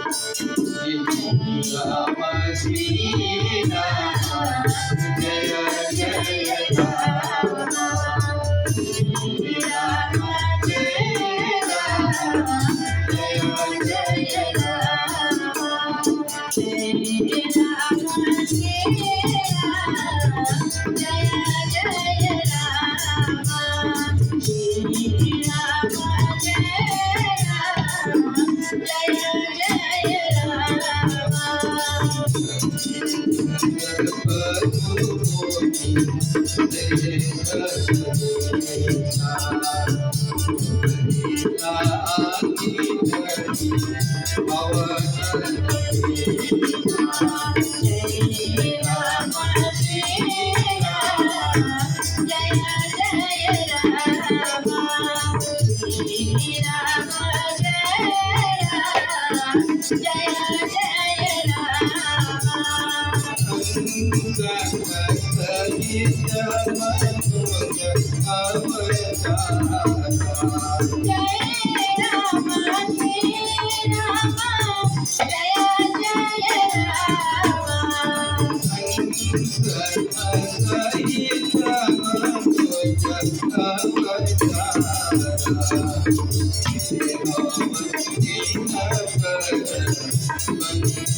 Ram Shri Ram Jai Jai Ram Shri Ram Jai Ram Jai Jai Ram Shri Ram Jai Ram Jai Jai Ram Shri Ram Jai Ram Jai Jai Thank you.